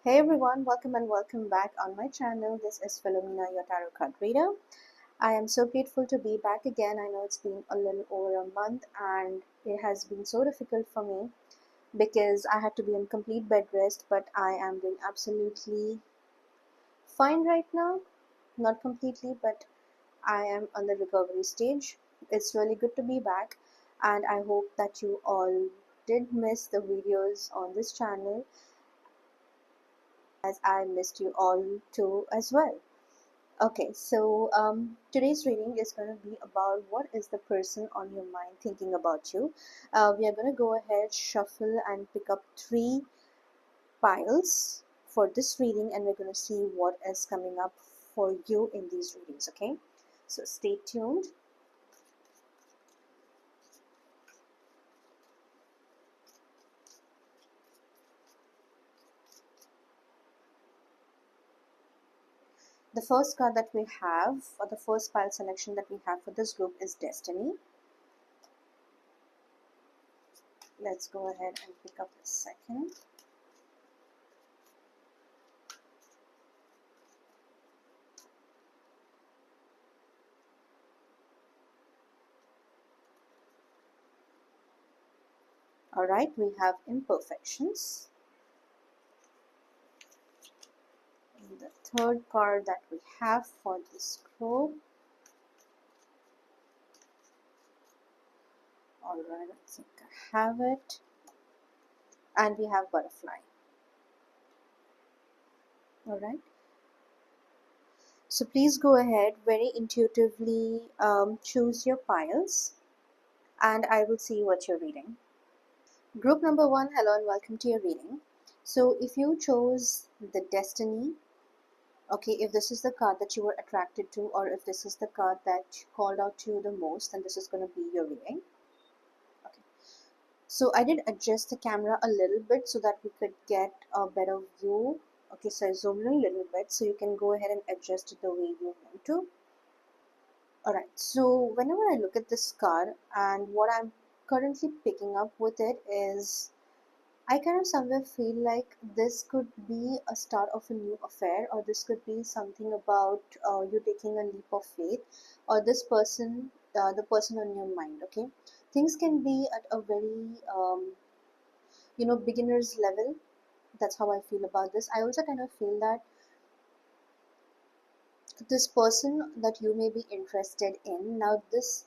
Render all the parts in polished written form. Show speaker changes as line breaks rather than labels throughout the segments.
Hey everyone, welcome and welcome back on my channel. This is Philomena, your tarot card reader. I am so grateful to be back again. I know it's been a little over a month and it has been so difficult for me because I had to be on complete bed rest, but I am doing absolutely fine right now. Not completely, but I am on the recovery stage. It's really good to be back, and I hope that you all did miss the videos on this channel as I missed you all too as well. Okay, so today's reading is going to be about what is the person on your mind thinking about you. We are going to go ahead, shuffle, and pick up three piles for this reading, and we're going to see what is coming up for you in these readings. Okay, so stay tuned. The first card that we have, or the first pile selection that we have for this group, is Destiny. Let's go ahead and pick up the second. Alright, we have Imperfections. And the third card that we have for this group. Alright, I think I have it. And we have Butterfly. Alright. So please go ahead, very intuitively choose your piles, and I will see what you're reading. Group number 1, hello and welcome to your reading. So if you chose the Destiny, okay, if this is the card that you were attracted to, or if this is the card that called out to you the most, then this is going to be your reading. Okay. So I did adjust the camera a little bit so that we could get a better view. Okay, so I zoomed in a little bit, so you can go ahead and adjust it the way you want to. Alright, so whenever I look at this card, and what I'm currently picking up with it is, I kind of somewhere feel like this could be a start of a new affair, or this could be something about you taking a leap of faith, or this person, the person on your mind. Okay, things can be at a very beginner's level. That's how I feel about this. I also kind of feel that this person that you may be interested in now, this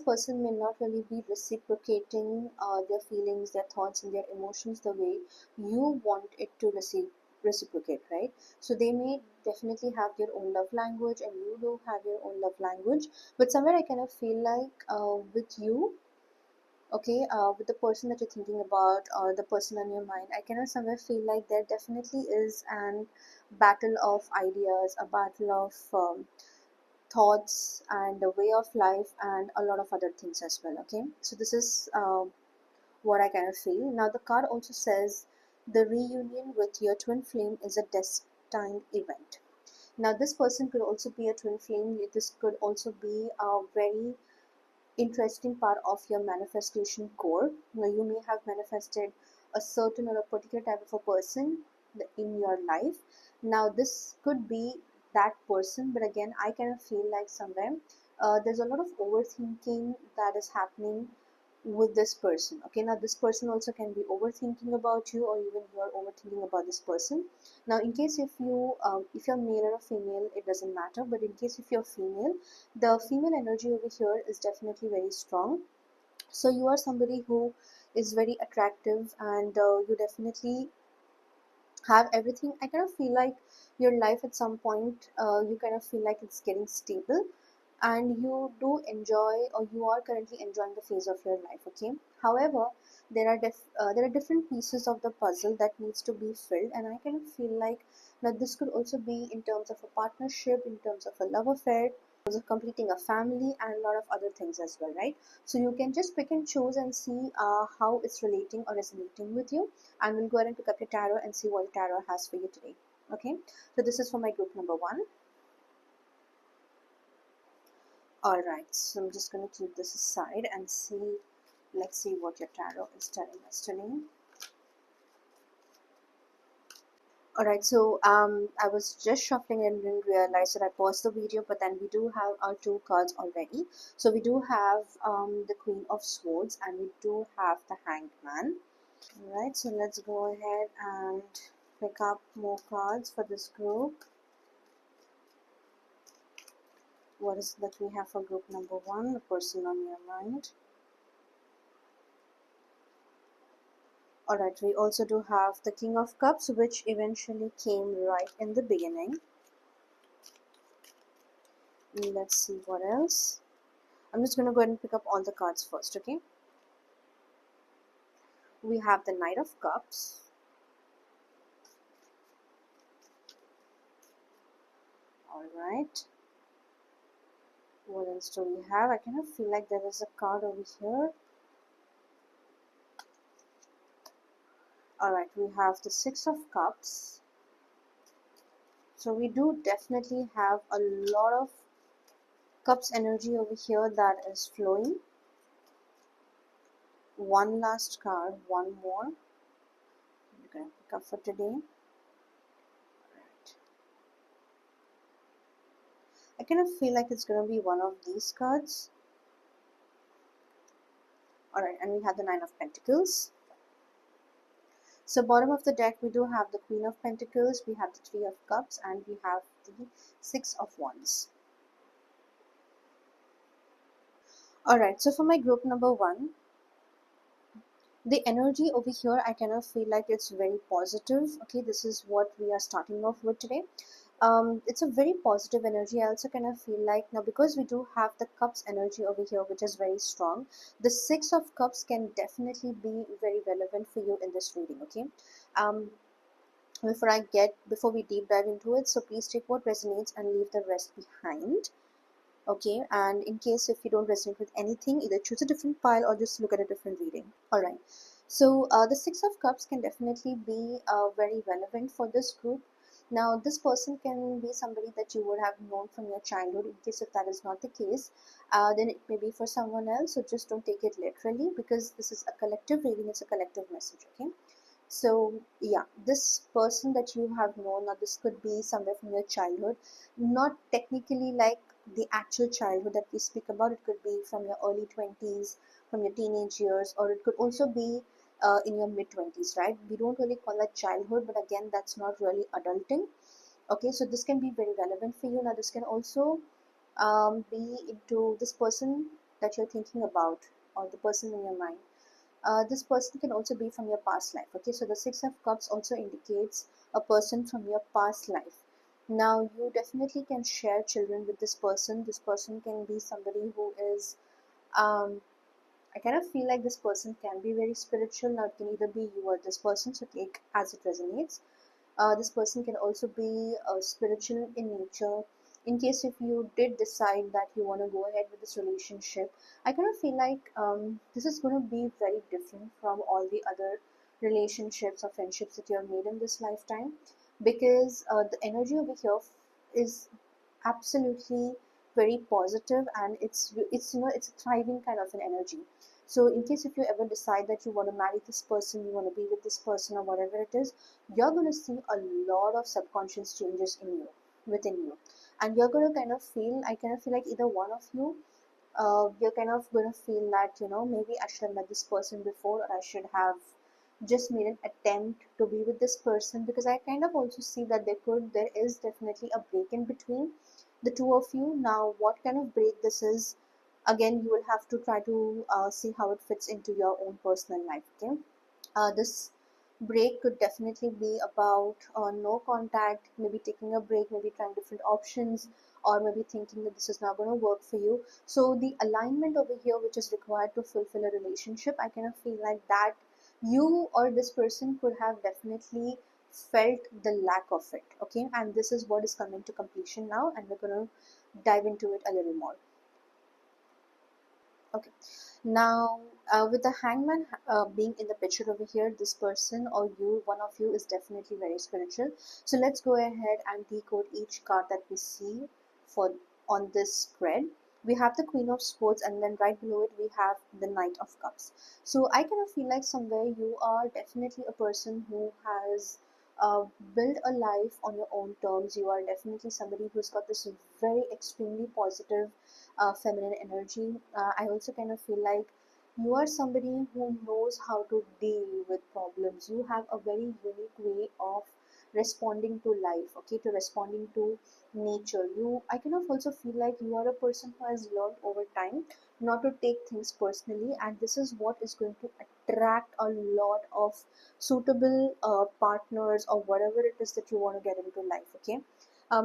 person may not really be reciprocating their feelings, their thoughts and their emotions the way you want it to reciprocate, right? So they may definitely have their own love language, and you do have your own love language, but somewhere I kind of feel like with you, okay, with the person that you're thinking about, or the person on your mind, I cannot somewhere feel like there definitely is an battle of ideas, a battle of thoughts and a way of life, and a lot of other things as well. Okay, so this is what I kind of feel. Now the card also says the reunion with your twin flame is a destined event. Now this person could also be a twin flame. This could also be a very interesting part of your manifestation core. Now you may have manifested a certain or a particular type of a person in your life. Now this could be that person, but again I kind of feel like somewhere there's a lot of overthinking that is happening with this person. Okay, now this person also can be overthinking about you, or even you are overthinking about this person. Now in case if you're male or a female, it doesn't matter, but in case if you're female, the female energy over here is definitely very strong. So you are somebody who is very attractive, and you definitely have everything. I kind of feel like your life at some point, you kind of feel like it's getting stable, and you do enjoy, or you are currently enjoying the phase of your life. Okay, however, there are different pieces of the puzzle that needs to be filled, and I kind of feel like that this could also be in terms of a partnership, in terms of a love affair, of completing a family, and a lot of other things as well, right? So you can just pick and choose and see how it's relating or resonating with you, and we'll go ahead and pick up your tarot and see what tarot has for you today. Okay, so this is for my group number 1. All right, so I'm just going to keep this aside and see, let's see what your tarot is telling us today. Alright, so I was just shuffling and didn't realize that I paused the video, but then we do have our two cards already. So we do have the Queen of Swords and we do have the Hanged Man. Alright, so let's go ahead and pick up more cards for this group. What is that we have for group number one, the person on your mind? Alright, we also do have the King of Cups, which eventually came right in the beginning. Let's see what else. I'm just going to go ahead and pick up all the cards first, okay? We have the Knight of Cups. Alright. What else do we have? I kind of feel like there is a card over here. Alright, we have the Six of Cups. So we do definitely have a lot of Cups energy over here that is flowing. One last card, one more. We're going to pick up for today. Alright. I kind of feel like it's going to be one of these cards. Alright, and we have the Nine of Pentacles. So bottom of the deck, we do have the Queen of Pentacles, we have the Three of Cups, and we have the Six of Wands. Alright, so for my group number one, the energy over here, I kind of feel like it's very positive. Okay, this is what we are starting off with today. It's a very positive energy. I also kind of feel like now, because we do have the Cups energy over here, which is very strong, the Six of Cups can definitely be very relevant for you in this reading. Okay, before we deep dive into it, so please take what resonates and leave the rest behind. Okay, and in case if you don't resonate with anything, either choose a different pile or just look at a different reading. All right, so the Six of Cups can definitely be very relevant for this group. Now this person can be somebody that you would have known from your childhood. In case if that is not the case, then it may be for someone else, so just don't take it literally, because this is a collective reading. It's a collective message. Okay, so yeah, this person that you have known, or this could be somewhere from your childhood, not technically like the actual childhood that we speak about. It could be from your early 20s, from your teenage years, or it could also be in your mid 20s, right? We don't really call that childhood, but again, that's not really adulting. Okay, so this can be very relevant for you. Now this can also be into this person that you're thinking about, or the person in your mind. This person can also be from your past life. Okay, so the Six of Cups also indicates a person from your past life. Now you definitely can share children with this person. This person can be somebody who is I kind of feel like this person can be very spiritual. Now it can either be you or this person, so take as it resonates. This person can also be spiritual in nature. In case if you did decide that you want to go ahead with this relationship, I kind of feel like this is going to be very different from all the other relationships or friendships that you have made in this lifetime, because the energy over here is absolutely very positive, and it's it's a thriving kind of an energy. So in case if you ever decide that you want to marry this person, you want to be with this person, or whatever it is, you're going to see a lot of subconscious changes in you, within you, and you're going to kind of feel, I kind of feel like either one of you, you're kind of going to feel that, maybe I should have met this person before, or I should have just made an attempt to be with this person, because I kind of also see that there is definitely a break in between the two of you. Now what kind of break this is, again, you will have to try to see how it fits into your own personal life. Okay, this break could definitely be about no contact, maybe taking a break, maybe trying different options, or maybe thinking that this is not going to work for you. So the alignment over here, which is required to fulfill a relationship, I kind of feel like that you or this person could have definitely felt the lack of it. Okay, and this is what is coming to completion now, and we're going to dive into it a little more. Okay, now with the hangman being in the picture over here, this person or you, one of you, is definitely very spiritual. So let's go ahead and decode each card that we see for on this spread. We have the Queen of Swords, and then right below it we have the Knight of Cups. So I kind of feel like somewhere you are definitely a person who has uh, build a life on your own terms. You are definitely somebody who's got this very extremely positive feminine energy. I also kind of feel like you are somebody who knows how to deal with problems. You have a very unique way of responding to life, okay, to responding to nature. I kind of also feel like you are a person who has learned over time not to take things personally, and this is what is going to attract a lot of suitable partners or whatever it is that you want to get into life, okay.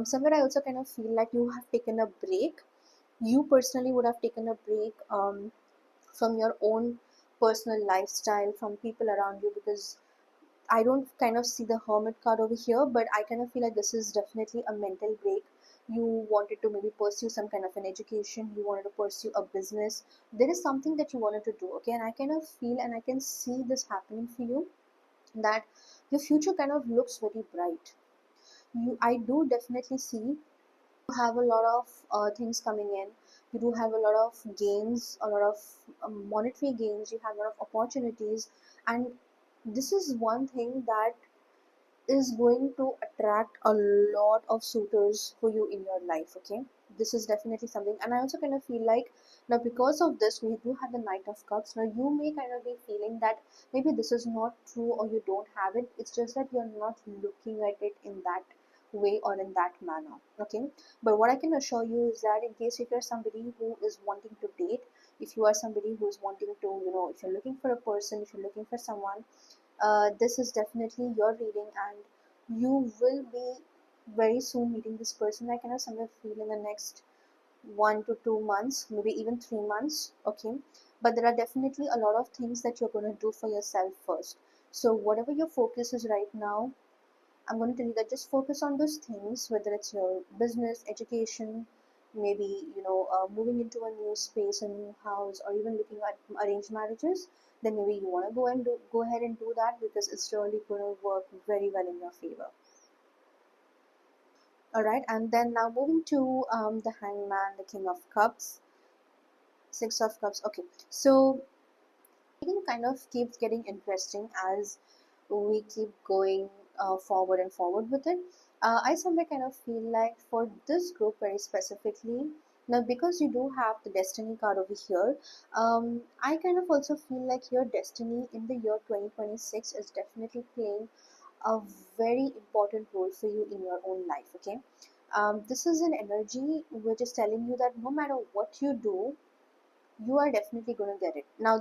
Somewhere I also kind of feel like you have taken a break. You personally would have taken a break from your own personal lifestyle, from people around you, because I don't kind of see the hermit card over here, but I kind of feel like this is definitely a mental break. You wanted to maybe pursue some kind of an education, you wanted to pursue a business. There is something that you wanted to do, okay? And I kind of feel and I can see this happening for you, that your future kind of looks very bright. I do definitely see have a lot of things coming in. You do have a lot of gains, a lot of monetary gains. You have a lot of opportunities, and this is one thing that is going to attract a lot of suitors for you in your life, okay. This is definitely something, and I also kind of feel like now because of this we do have the Knight of Cups. Now you may kind of be feeling that maybe this is not true or you don't have it. It's just that you're not looking at it in that way or in that manner, okay. But what I can assure you is that in case if you're somebody who is wanting to date, if you are somebody who is wanting to, if you're looking for a person, if you're looking for someone, this is definitely your reading, and you will be very soon meeting this person. I kind of somewhere feel in the next 1 to 2 months, maybe even 3 months, okay. But there are definitely a lot of things that you're going to do for yourself first. So whatever your focus is right now, I'm going to tell you that just focus on those things, whether it's your business, education, maybe moving into a new space, a new house, or even looking at arranged marriages. Then maybe you want to go ahead and do that, because it's really going to work very well in your favor. All right, and then now moving to the Hangman, the King of Cups, Six of Cups. Okay, so reading kind of keeps getting interesting as we keep going forward and forward with it. I somewhere kind of feel like for this group very specifically, now because you do have the destiny card over here, I kind of also feel like your destiny in the year 2026 is definitely playing a very important role for you in your own life, okay. This is an energy which is telling you that no matter what you do, you are definitely going to get it. Now,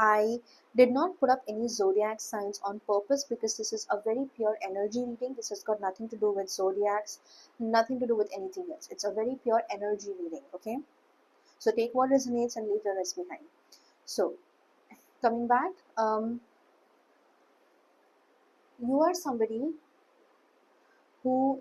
I did not put up any zodiac signs on purpose because this is a very pure energy reading. This has got nothing to do with zodiacs, nothing to do with anything else. It's a very pure energy reading, okay? So take what resonates and leave the rest behind. So, coming back, you are somebody who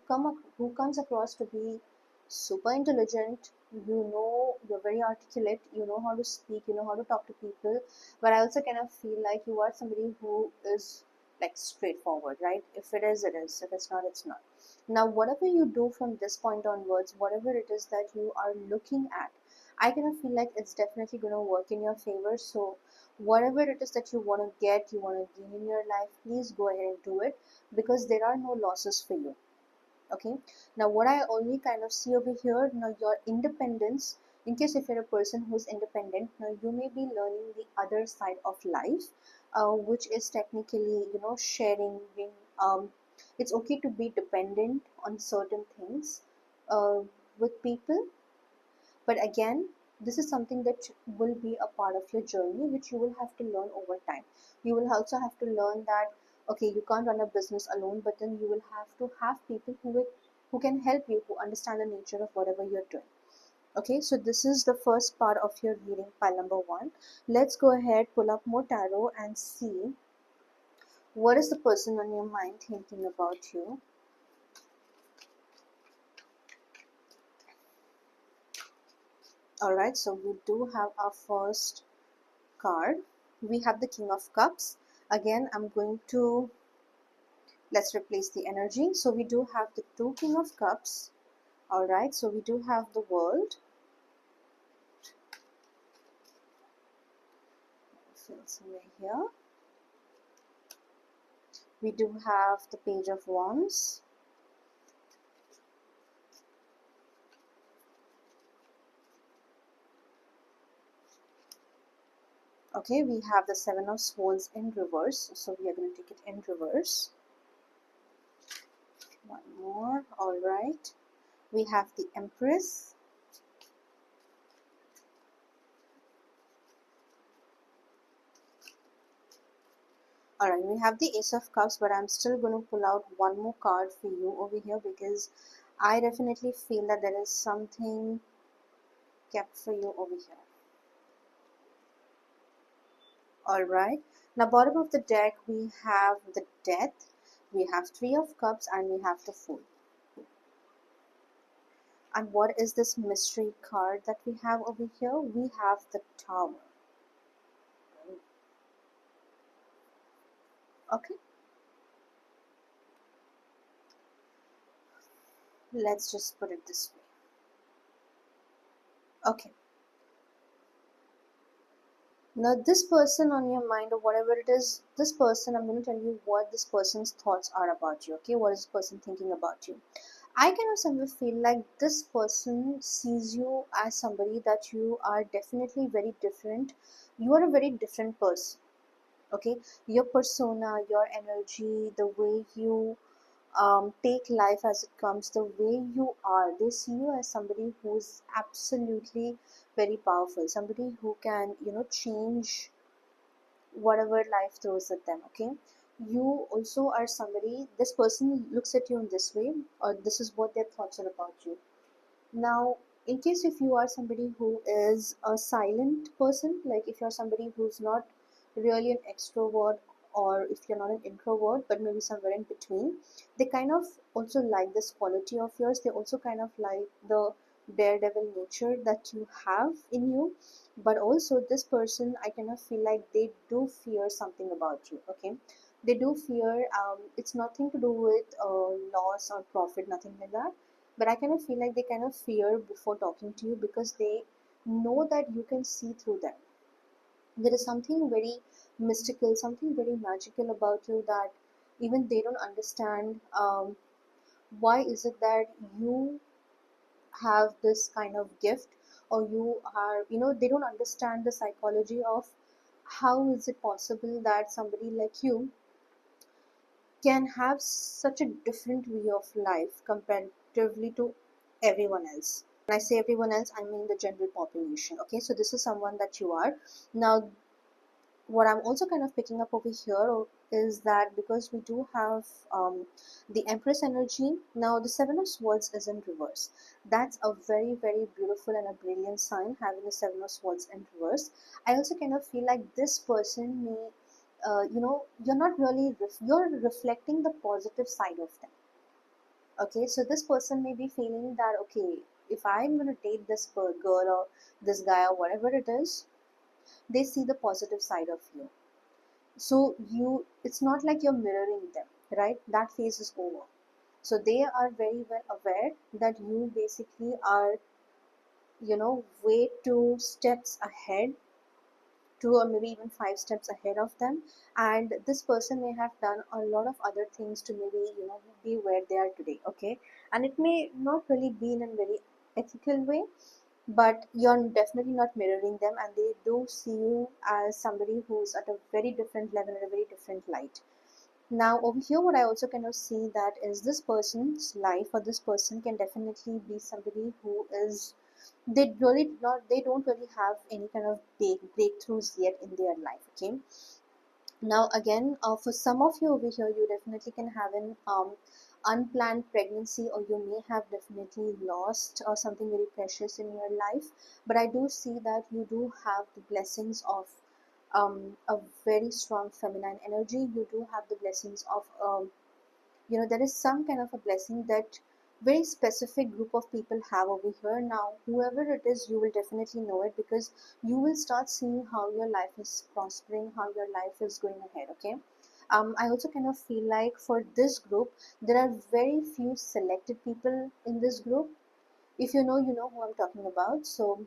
comes across to be super intelligent. You're very articulate, you know how to speak, you know how to talk to people. But I also kind of feel like you are somebody who is like straightforward, right? If it is, it is. If it's not, it's not. Now whatever you do from this point onwards, whatever it is that you are looking at, I kind of feel like it's definitely going to work in your favor. So whatever it is that you want to get, you want to gain in your life, please go ahead and do it, because there are no losses for you, okay. Now what I only kind of see over here, now your independence, in case if you're a person who's independent, now you may be learning the other side of life, which is technically sharing, being it's okay to be dependent on certain things uh, with people. But again, this is something that will be a part of your journey, which you will have to learn over time. You will also have to learn that, okay, you can't run a business alone, but then you will have to have people who can help you, who understand the nature of whatever you're doing. Okay, so this is the first part of your reading, pile number one. Let's go ahead, pull up more tarot and see what is the person on your mind thinking about you. All right, so we do have our first card. We have the King of Cups. Again, I'm going to, let's replace the energy. So we do have the two King of Cups. All right, so we do have the World. Fill somewhere here. We do have the Page of Wands. Okay, we have the Seven of Swords in reverse, so we are going to take it in reverse. One more. All right, we have the Empress. Alright, we have the Ace of Cups, but I'm still going to pull out one more card for you over here because I definitely feel that there is something kept for you over here. Alright, now bottom of the deck we have the Death, we have Three of Cups, and we have the Fool. And what is this mystery card that we have over here? We have the Tower. Okay, let's just put it this way. Okay, now this person on your mind or whatever it is, this person, I'm going to tell you what this person's thoughts are about you. Okay, what is this person thinking about you? I kind of somewhere feel like this person sees you as somebody that you are definitely very different. You are a very different person. Okay, your persona, your energy, the way you take life as it comes, the way you are, they see you as somebody who's absolutely very powerful, somebody who can, change whatever life throws at them. Okay, you also are somebody, this person looks at you in this way, or this is what their thoughts are about you. Now, in case if you are somebody who is a silent person, like if you're somebody who's not really an extrovert, or if you're not an introvert but maybe somewhere in between, they kind of also like this quality of yours. They also kind of like the daredevil nature that you have in you. But also this person, I kind of feel like they do fear something about you. Okay, they do fear, it's nothing to do with loss or profit, nothing like that, but I kind of feel like they kind of fear before talking to you because they know that you can see through them. There is something very mystical, something very magical about you that even they don't understand. Why is it that you have this kind of gift, or you are, they don't understand the psychology of how is it possible that somebody like you can have such a different way of life comparatively to everyone else. When I say everyone else, I mean the general population. Okay, so this is someone that you are. Now, what I'm also kind of picking up over here is that because we do have the Empress energy, now the Seven of Swords is in reverse. That's a very, very beautiful and a brilliant sign, having the Seven of Swords in reverse. I also kind of feel like this person may, you're not really, you're reflecting the positive side of them. Okay, so this person may be feeling that, okay, if I'm going to date this girl or this guy or whatever it is, they see the positive side of you. So it's not like you're mirroring them, right? That phase is over. So they are very well aware that you basically are, way two steps ahead, two or maybe even five steps ahead of them. And this person may have done a lot of other things to maybe, be where they are today. Okay, and it may not really be in a very ethical way, but you're definitely not mirroring them, and they do see you as somebody who's at a very different level, at a very different light. Now over here, what I also kind of see that is this person's life, or this person can definitely be somebody who is, they don't really have any kind of big breakthroughs yet in their life. Okay, now again, for some of you over here, you definitely can have an unplanned pregnancy, or you may have definitely lost something very precious in your life. But I do see that you do have the blessings of a very strong feminine energy. You do have the blessings of there is some kind of a blessing that very specific group of people have over here. Now whoever it is, you will definitely know it, because you will start seeing how your life is prospering, how your life is going ahead. Okay, I also kind of feel like for this group, there are very few selected people in this group. If you know, you know who I'm talking about. So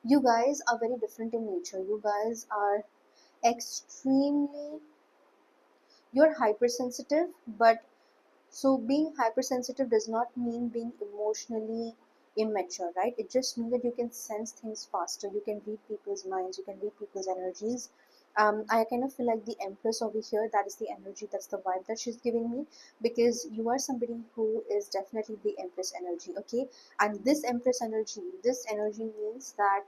you guys are very different in nature. You guys are extremely You're hypersensitive, but so being hypersensitive does not mean being emotionally immature, right? It just means that you can sense things faster, you can read people's minds, you can read people's energies. I kind of feel like the Empress over here, that is the energy, that's the vibe that she's giving me, because you are somebody who is definitely the Empress energy, okay? And this Empress energy, this energy means that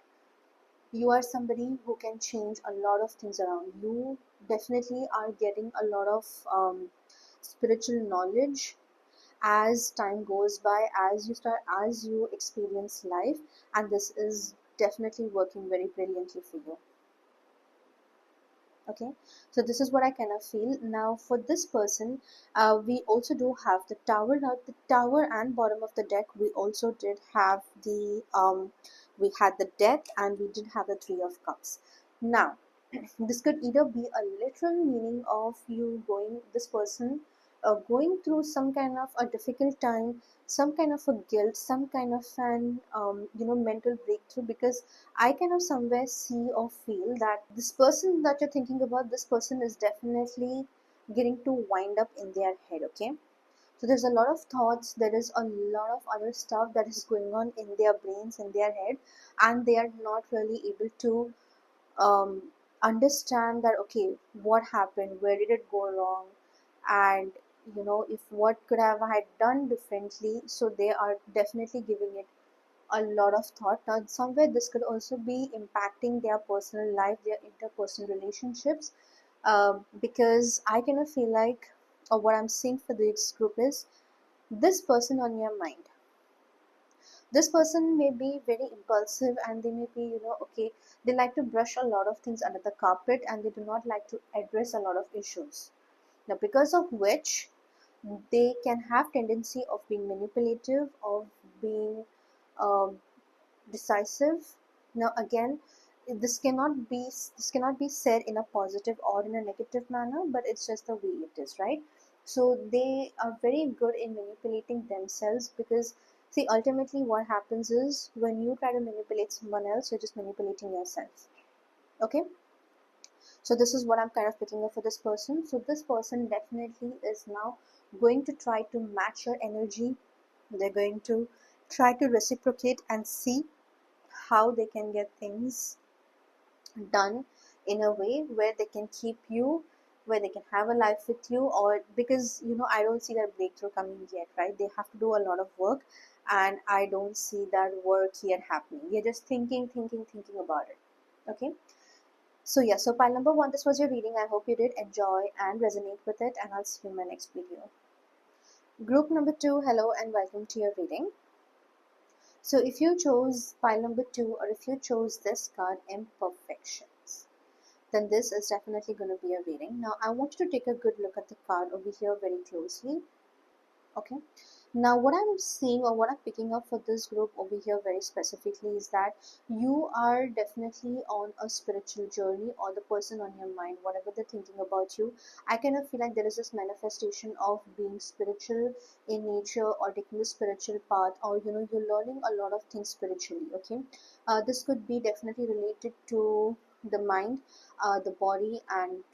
you are somebody who can change a lot of things around you. Definitely are getting a lot of spiritual knowledge as time goes by, as you experience life, and this is definitely working very brilliantly for you. Okay, so this is what I kind of feel. Now for this person, we also do have the Tower. Now the Tower and bottom of the deck, we also did have the we had the Death, and we did have the Three of Cups. Now this could either be a literal meaning of you going, this person going through some kind of a difficult time, some kind of a guilt, some kind of an mental breakthrough, because I kind of somewhere see or feel that this person that you're thinking about, this person is definitely getting to wind up in their head, okay? So there's a lot of thoughts, there is a lot of other stuff that is going on in their brains, in their head, and they are not really able to um, understand that, okay, what happened, where did it go wrong, and if what could have I had done differently. So they are definitely giving it a lot of thought. Now somewhere this could also be impacting their personal life, their interpersonal relationships, because I kind of feel like, or what I'm seeing for this group is, this person on your mind, this person may be very impulsive, and they may be, okay, they like to brush a lot of things under the carpet, and they do not like to address a lot of issues. Now because of which they can have tendency of being manipulative, of being um, decisive. Now again, this cannot be said in a positive or in a negative manner, but it's just the way it is, right? So they are very good in manipulating themselves, because see, ultimately what happens is, when you try to manipulate someone else, you're just manipulating yourself. Okay, so this is what I'm kind of picking up for this person. So this person definitely is now going to try to match your energy. They're going to try to reciprocate and see how they can get things done in a way where they can keep you, where they can have a life with you, or because I don't see that breakthrough coming yet, right? They have to do a lot of work, and I don't see that work yet happening. You're just thinking about it. Okay, so yeah, so pile number one, this was your reading. I hope you did enjoy and resonate with it, and I'll see you in my next video. Group number two, hello and welcome to your reading. So if you chose pile number two, or if you chose this card, Imperfections, then this is definitely going to be a reading. Now I want you to take a good look at the card over here very closely. Okay, now what I'm seeing, or what I'm picking up for this group over here very specifically, is that you are definitely on a spiritual journey, or the person on your mind, whatever they're thinking about you, I kind of feel like there is this manifestation of being spiritual in nature, or taking the spiritual path, or you're learning a lot of things spiritually. Okay, this could be definitely related to the mind, the body, and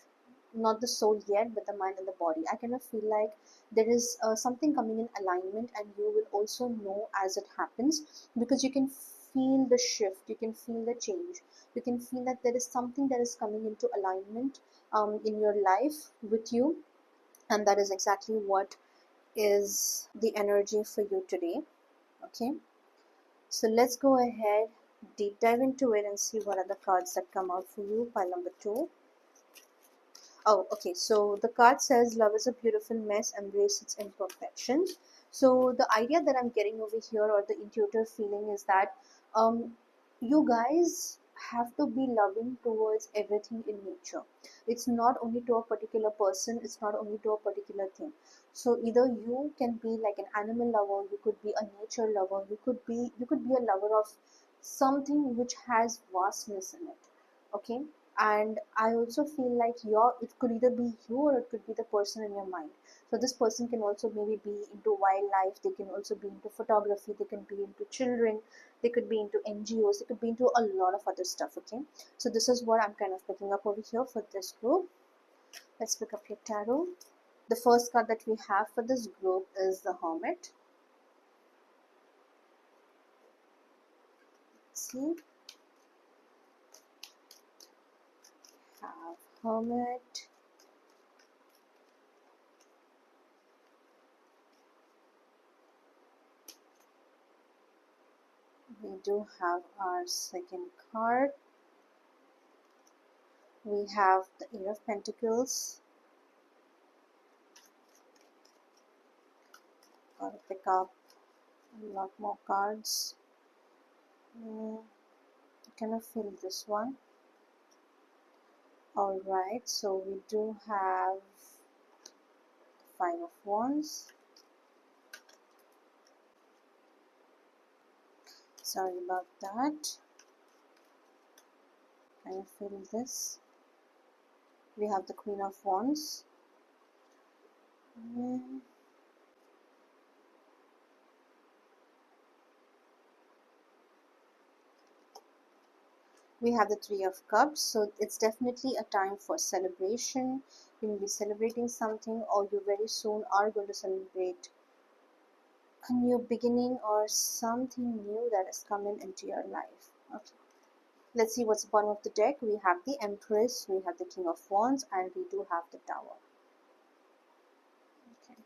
not the soul yet, but the mind and the body. I kind of feel like there is something coming in alignment, and you will also know as it happens, because you can feel the shift, you can feel the change, you can feel that there is something that is coming into alignment in your life with you, and that is exactly what is the energy for you today. Okay, so let's go ahead, deep dive into it, and see what are the cards that come out for you. Pile number two. Oh, okay. So the card says, love is a beautiful mess, embrace its imperfections. So the idea that I'm getting over here, or the intuitive feeling, is that um, you guys have to be loving towards everything in nature. It's not only to a particular person, it's not only to a particular thing. So either you can be like an animal lover, you could be a nature lover, you could be a lover of something which has vastness in it. Okay, and I also feel like it could either be you, or it could be the person in your mind. So this person can also maybe be into wildlife, they can also be into photography, they can be into children, they could be into NGOs, they could be into a lot of other stuff. Okay, so this is what I'm kind of picking up over here for this group. Let's pick up your tarot. The first card that we have for this group is the Hermit. Let's see. Have Hermit. We do have our second card. We have the Eight of Pentacles. Gotta pick up a lot more cards. Kind of feel this one. Alright, so we do have Five of Wands. Sorry about that. Kind of feel this. We have the Queen of Wands. We have the Three of Cups, so it's definitely a time for celebration. You will be celebrating something, or you very soon are going to celebrate a new beginning or something new that is coming into your life. Okay, let's see what's the bottom of the deck. We have the Empress, we have the King of Wands, and we do have the Tower. Okay.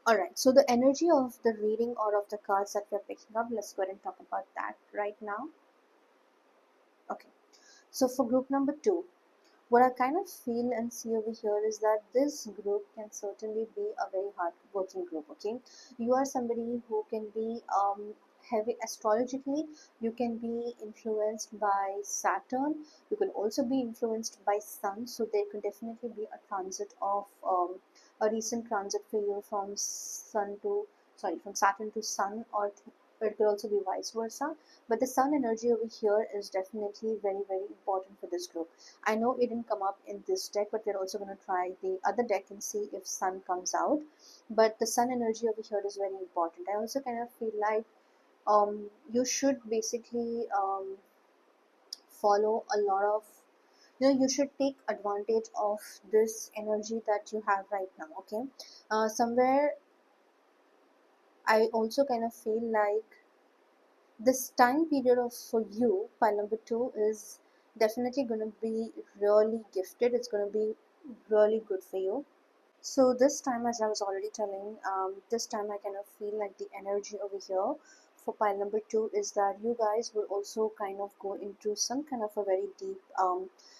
Alright, so the energy of the reading or of the cards that we're picking up, let's go ahead and talk about that right now. Okay, so for group number 2, what I kind of feel and see over here is that this group can certainly be a very hard working group. Okay, you are somebody who can be heavy astrologically. You can be influenced by Saturn. You can also be influenced by Sun. So there could definitely be a transit of a recent transit for you from from Saturn to Sun, or it could also be vice versa. But the Sun energy over here is definitely very, very important for this group. I know it didn't come up in this deck, but we're also going to try the other deck and see if Sun comes out. But the Sun energy over here is very important. I also kind of feel like you should basically follow a lot of, you should take advantage of this energy that you have right now. Okay, somewhere I also kind of feel like this time period of for you, pile number 2, is definitely going to be really gifted. It's going to be really good for you. So this time, as I was already telling, this time I kind of feel like the energy over here for pile number 2 is that you guys will also kind of go into some kind of a very deep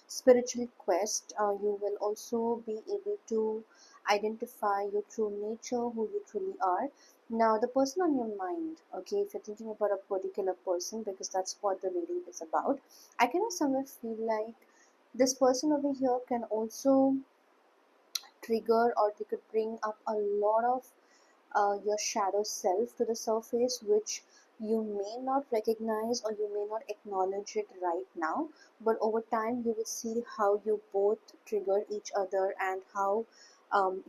spiritual quest. You will also be able to identify your true nature, who you truly are. Now, the person on your mind, okay, if you're thinking about a particular person, because that's what the reading is about, I kind of somewhere feel like this person over here can also trigger, or they could bring up a lot of your shadow self to the surface, which you may not recognize or you may not acknowledge it right now, but over time you will see how you both trigger each other, and how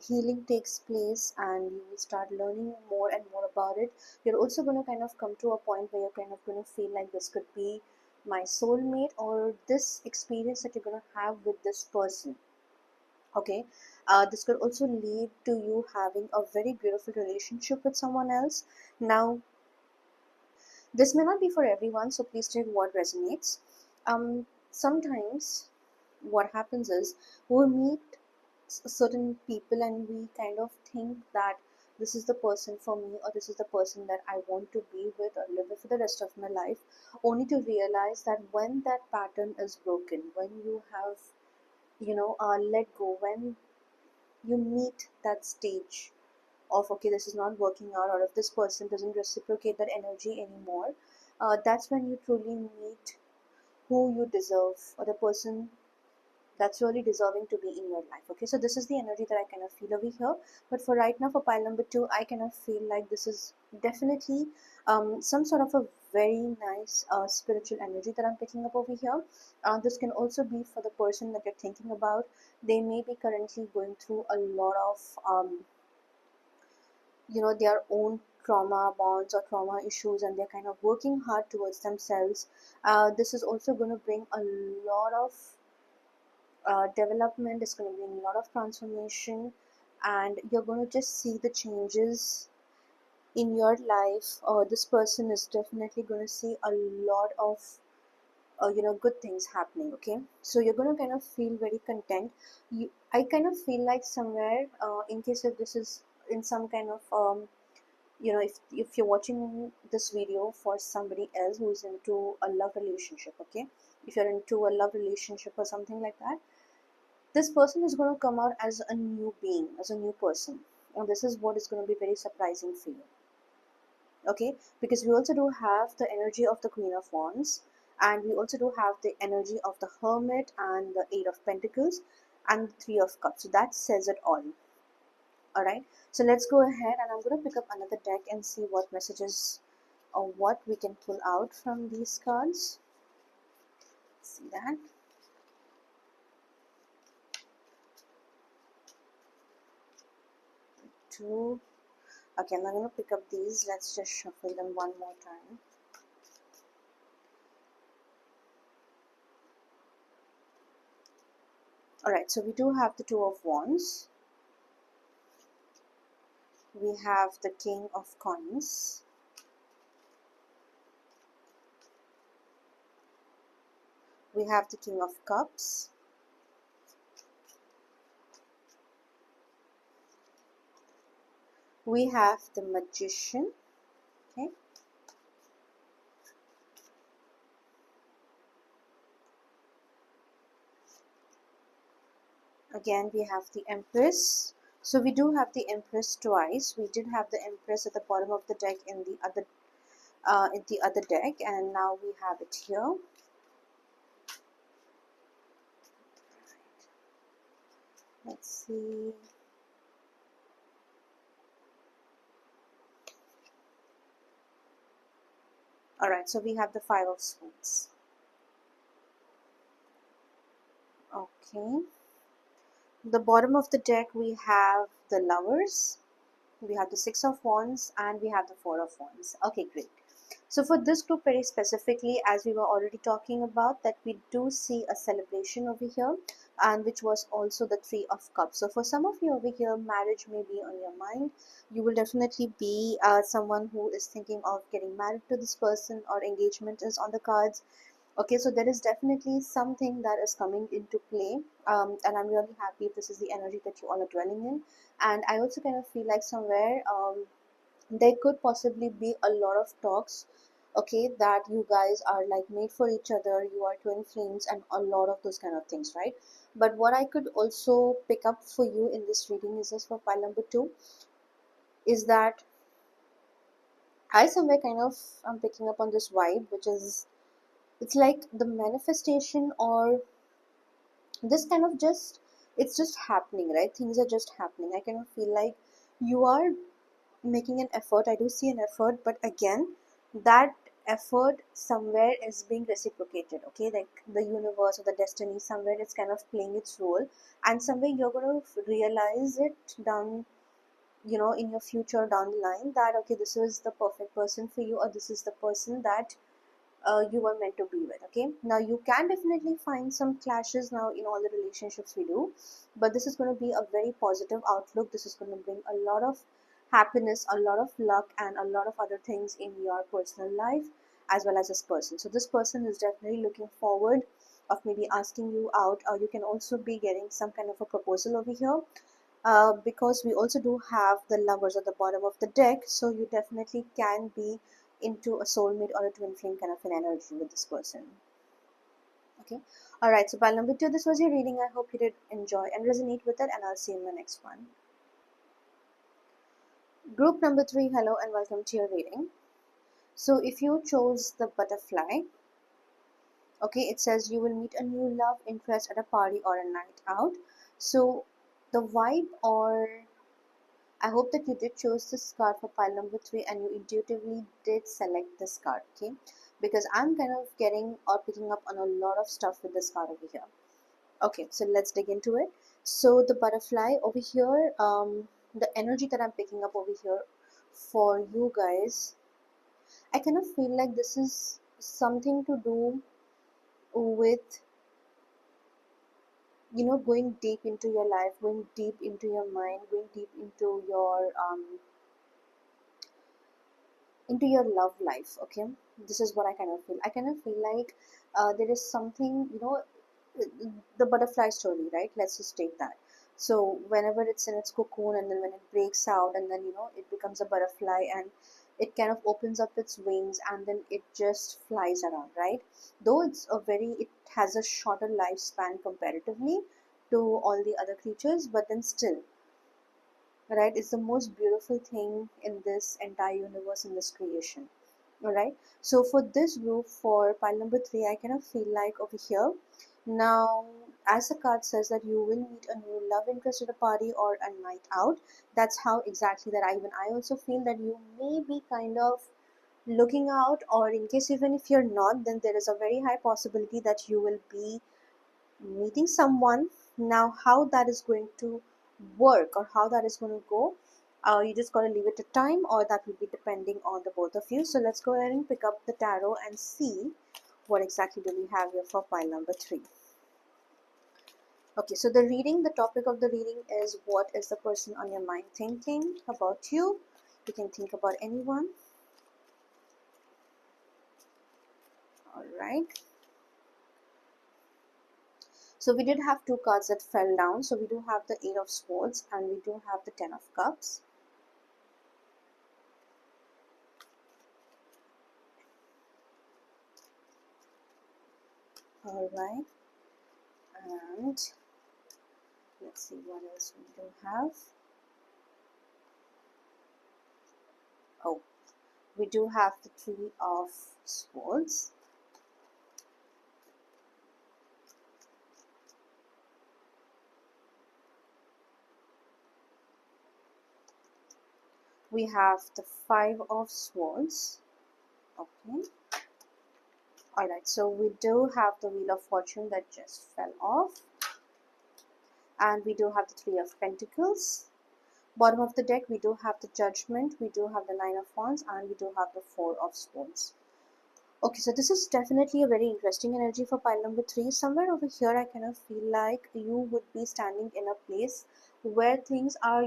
healing takes place, and you will start learning more and more about it. You're also going to kind of come to a point where you're kind of going to feel like this could be my soulmate, or this experience that you're going to have with this person. Okay, this could also lead to you having a very beautiful relationship with someone else. Now, this may not be for everyone, so please take what resonates. Sometimes what happens is we meet certain people and we kind of think that this is the person for me, or this is the person that I want to be with or live with for the rest of my life, only to realize that when that pattern is broken, when you have let go, when you meet that stage of, okay, this is not working out, or if this person doesn't reciprocate that energy anymore, that's when you truly meet who you deserve, or the person that's really deserving to be in your life. Okay, so this is the energy that I kind of feel over here. But for right now, for pile number 2, I kind of feel like this is definitely some sort of a very nice spiritual energy that I'm picking up over here. This can also be for the person that you're thinking about. They may be currently going through a lot of their own trauma bonds or trauma issues, and they're kind of working hard towards themselves. This is also going to bring a lot of development, it's going to be a lot of transformation, and you're going to just see the changes in your life. This person is definitely going to see a lot of good things happening. Okay, so you're going to kind of feel very content. I kind of feel like somewhere, in case if this is in some kind of if you're watching this video for somebody else who is into a love relationship, okay, if you're into a love relationship or something like that, this person is going to come out as a new being, as a new person, and this is what is going to be very surprising for you. Okay, because we also do have the energy of the Queen of Wands, and we also do have the energy of the Hermit and the Eight of Pentacles and the Three of Cups, so that says it all right. So let's go ahead, and I'm going to pick up another deck and see what messages or what we can pull out from these cards. See that. Two. Okay, I'm not going to pick up these. Let's just shuffle them one more time. Alright, so we do have the Two of Wands. We have the King of Coins. We have the King of Cups. We have the Magician. Okay. Again, we have the Empress. So we do have the Empress twice. We did have the Empress at the bottom of the deck in the other deck, and now we have it here. Let's see. Alright, so we have the Five of Swords. Okay. The bottom of the deck, we have the Lovers. We have the Six of Wands, and we have the Four of Wands. Okay, great. So for this group very specifically, as we were already talking about, that we do see a celebration over here, and which was also the Three of Cups. So for some of you over here, marriage may be on your mind. You will definitely be someone who is thinking of getting married to this person, or engagement is on the cards. Okay, so there is definitely something that is coming into play, and I'm really happy if this is the energy that you all are dwelling in. And I also kind of feel like somewhere there could possibly be a lot of talks, okay, that you guys are like made for each other, you are twin flames, and a lot of those kind of things, right? But what I could also pick up for you in this reading is just for pile number 2, is that I somewhere kind of am picking up on this vibe, which is, it's like the manifestation, or this kind of just, it's just happening, right? Things are just happening. I kind of feel like you are making an effort. I do see an effort, but again, that effort somewhere is being reciprocated. Okay, like the universe or the destiny, somewhere it's kind of playing its role, and somewhere you're going to realize it down, in your future down the line, that okay, this is the perfect person for you, or this is the person that you were meant to be with. Okay, now you can definitely find some clashes now in all the relationships we do, but this is going to be a very positive outlook. This is going to bring a lot of happiness, a lot of luck, and a lot of other things in your personal life, as well as this person. So this person is definitely looking forward of maybe asking you out, or you can also be getting some kind of a proposal over here, because we also do have the Lovers at the bottom of the deck, so you definitely can be into a soulmate or a twin flame kind of an energy with this person. Okay, all right, so pile number 2, this was your reading. I hope you did enjoy and resonate with it, and I'll see you in the next one. Group number 3, hello and welcome to your reading. So if you chose the Butterfly, okay, it says you will meet a new love interest at a party or a night out. So the vibe, or I hope that you did choose this card for pile number 3, and you intuitively did select this card, okay? Because I'm kind of getting or picking up on a lot of stuff with this card over here. Okay, so let's dig into it. So the Butterfly over here, the energy that I'm picking up over here for you guys, I kind of feel like this is something to do with going deep into your life, going deep into your mind, going deep into your love life. Okay, this is what I kind of feel. I kind of feel like there is something, the butterfly story, right? Let's just take that. So whenever it's in its cocoon, and then when it breaks out, and then it becomes a butterfly, and it kind of opens up its wings, and then it just flies around, right? Though it has a shorter lifespan comparatively to all the other creatures, but then still, right, it's the most beautiful thing in this entire universe, in this creation. All right, so for this group, for pile number 3, I kind of feel like over here now, as the card says, that you will meet a new love interest at a party or a night out. That's how exactly that I also feel that you may be kind of looking out, or in case even if you're not, then there is a very high possibility that you will be meeting someone. Now, how that is going to work, or how that is going to go, you just got to leave it to time, or that will be depending on the both of you. So let's go ahead and pick up the tarot and see what exactly do we have here for pile number 3. Okay, so the topic of the reading is, what is the person on your mind thinking about you? You can think about anyone. All right, so we did have 2 cards that fell down. So we do have the 8 of Swords, and we do have the 10 of Cups. All right, and let's see what else we do have. Oh, we do have the 3 of Swords. We have the 5 of Swords. Okay. Alright, so we do have the Wheel of Fortune that just fell off. And we do have the 3 of Pentacles. Bottom of the deck, we do have the Judgment, we do have the 9 of Wands, and we do have the 4 of Swords. Okay, so this is definitely a very interesting energy for pile number 3. Somewhere over here, I kind of feel like you would be standing in a place where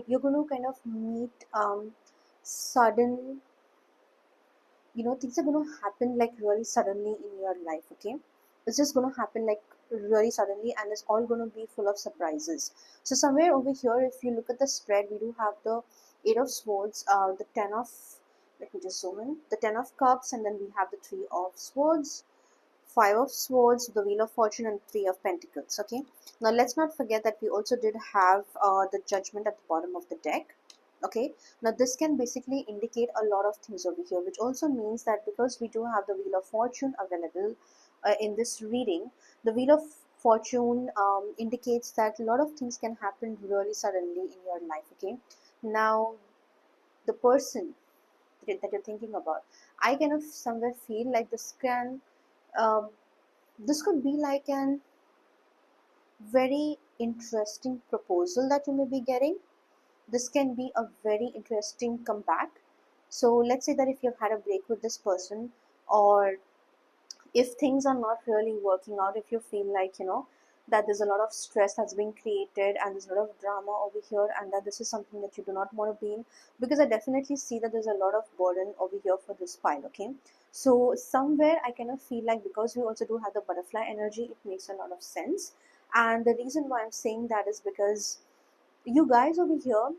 you're going to kind of meet sudden, things are going to happen like really suddenly in your life. Okay, it's just going to happen like really suddenly, and it's all going to be full of surprises. So somewhere over here, if you look at the spread, we do have the 8 of Swords, the 10 of, let me just zoom in, the 10 of Cups, and then we have the 3 of Swords, 5 of Swords, the Wheel of Fortune, and 3 of Pentacles. Okay, now let's not forget that we also did have the Judgment at the bottom of the deck. Okay, now this can basically indicate a lot of things over here, which also means that because we do have the Wheel of Fortune available in this reading, the Wheel of Fortune indicates that a lot of things can happen really suddenly in your life. Okay, now the person that you're thinking about, I kind of somewhere feel like um, this could be like an very interesting proposal that you may be getting. This can be a very interesting comeback. So let's say that if you've had a break with this person, or if things are not really working out, if you feel like that there's a lot of stress that's being created, and there's a lot of drama over here, and that this is something that you do not want to be in, because I definitely see that there's a lot of burden over here for this pile. Okay, so somewhere I kind of feel like, because we also do have the butterfly energy, it makes a lot of sense. And the reason why I'm saying that is because you guys over here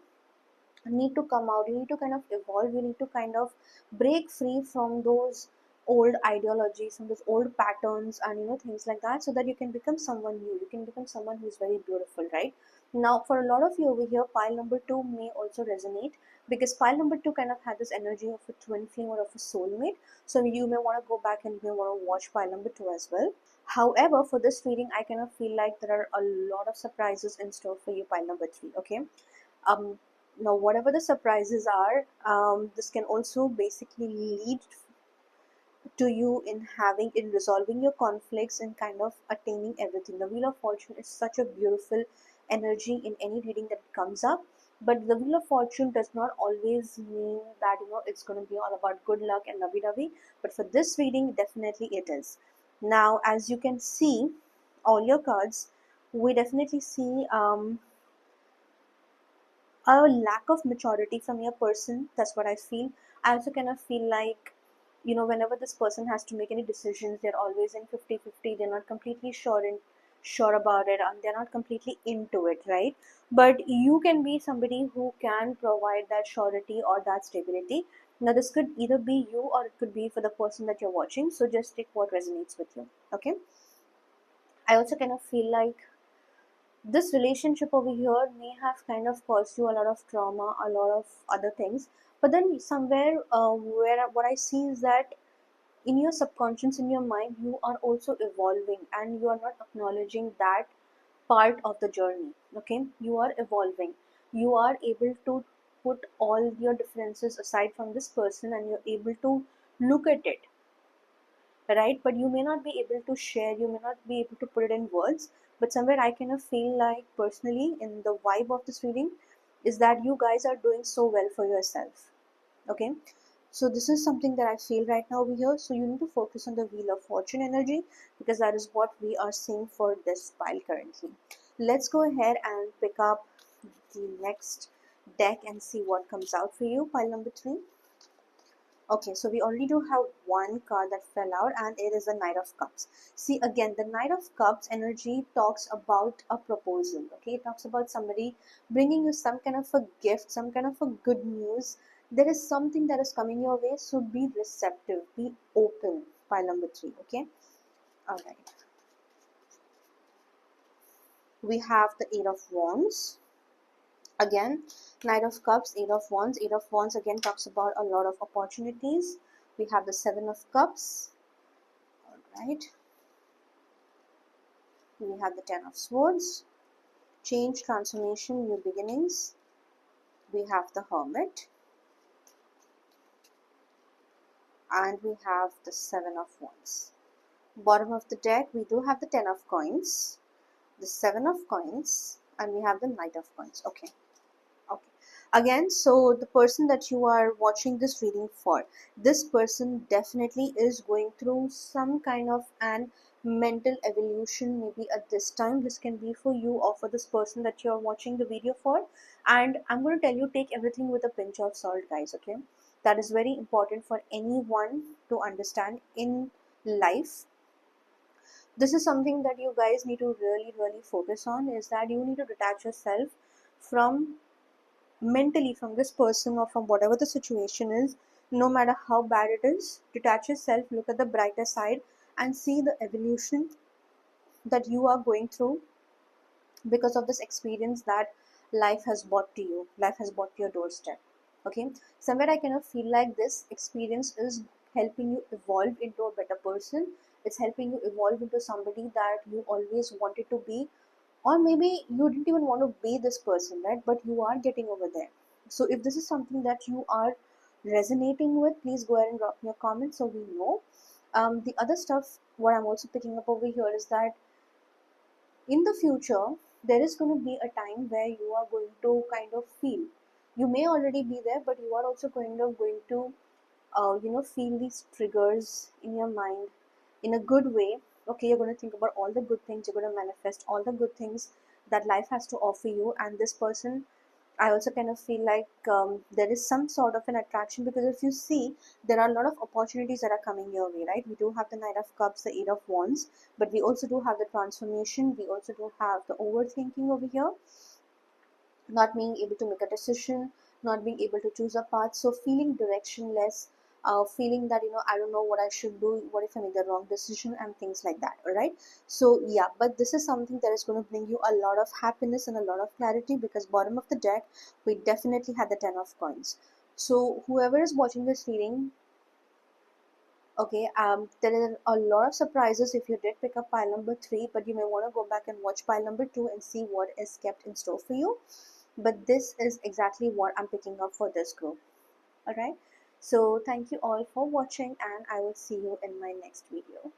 need to come out, you need to kind of evolve, you need to kind of break free from those old ideologies, from those old patterns, and things like that, so that you can become someone new, you can become someone who's very beautiful, right? Now, for a lot of you over here, pile number 2 may also resonate, because pile number 2 kind of had this energy of a twin flame or of a soulmate. So you may want to go back and you may want to watch pile number 2 as well. However, for this reading, I kind of feel like there are a lot of surprises in store for you, pile number 3. Okay, um now whatever the surprises are, this can also basically lead to you in resolving your conflicts and kind of attaining everything. The Wheel of Fortune is such a beautiful energy in any reading that comes up, but the Wheel of Fortune does not always mean that it's going to be all about good luck and lovey-dovey. But for this reading, definitely it is. Now, as you can see, all your cards we definitely see a lack of maturity from your person. That's what I feel. I also kind of feel like, whenever this person has to make any decisions, they're always in 50-50. They're not completely sure about it, and they're not completely into it, right? But you can be somebody who can provide that surety or that stability. Now this could either be you, or it could be for the person that you're watching, so just take what resonates with you. Okay. I also kind of feel like this relationship over here may have kind of caused you a lot of trauma, a lot of other things. But then somewhere, where what I see is that in your subconscious, in your mind, you are also evolving, and you are not acknowledging that part of the journey. Okay, you are evolving. You are able to put all your differences aside from this person, and you're able to look at it, right? But you may not be able to share, you may not be able to put it in words. But somewhere I kind of feel like, personally, in the vibe of this reading, is that you guys are doing so well for yourself. Okay, so this is something that I feel right now over here. So you need to focus on the Wheel of Fortune energy, because that is what we are seeing for this pile currently. Let's go ahead and pick up the next deck and see what comes out for you, pile number 3. Okay, so we already do have one card that fell out, and it is the Knight of Cups. See, again, the Knight of Cups energy talks about a proposal. Okay, it talks about somebody bringing you some kind of a gift, some kind of a good news. There is something that is coming your way, so be receptive, be open. Pile number 3. Okay, all right. We have the Eight of Wands. Again, Knight of Cups, Eight of Wands. Eight of Wands again talks about a lot of opportunities. We have the Seven of Cups. Right, we have the Ten of Swords, change, transformation, new beginnings. We have the Hermit, and we have the Seven of Wands. Bottom of the deck, we do have the Ten of Coins, the Seven of Coins, and we have the Knight of Coins. Okay. Okay, again, so the person that you are watching this reading for, this person definitely is going through some kind of an mental evolution. Maybe at this time, this can be for you or for this person that you're watching the video for. And I'm going to tell you, take everything with a pinch of salt, guys. Okay, that is very important for anyone to understand in life. This is something that you guys need to really focus on, is that you need to detach yourself from mentally from this person or from whatever the situation is. No matter how bad it is, detach yourself, look at the brighter side, and see the evolution that you are going through because of this experience that life has brought to you, life has brought to your doorstep. Okay, somewhere I kind of feel like this experience is helping you evolve into a better person. It's helping you evolve into somebody that you always wanted to be, or maybe you didn't even want to be this person, right? But you are getting over there. So if this is something that you are resonating with, please go ahead and drop me a comment so we know. The other stuff what I'm also picking up over here is that in the future there is going to be a time where you are going to kind of feel, you may already be there, but you are also going to feel these triggers in your mind in a good way. Okay, you're going to think about all the good things, you're going to manifest all the good things that life has to offer you. And this person, I also kind of feel like there is some sort of an attraction, because if you see, there are a lot of opportunities that are coming your way, right? We do have the Knight of Cups, the Eight of Wands, but we also do have the transformation. We also do have the overthinking over here, not being able to make a decision, not being able to choose a path. So feeling directionless, feeling that, I don't know what I should do, what if I make the wrong decision, and things like that. All right. So yeah, but this is something that is going to bring you a lot of happiness and a lot of clarity, because bottom of the deck, we definitely had the Ten of Coins. So whoever is watching this reading, okay, there are a lot of surprises if you did pick up pile number 3, but you may want to go back and watch pile number 2 and see what is kept in store for you. But this is exactly what I'm picking up for this group. Alright, so thank you all for watching, and I will see you in my next video.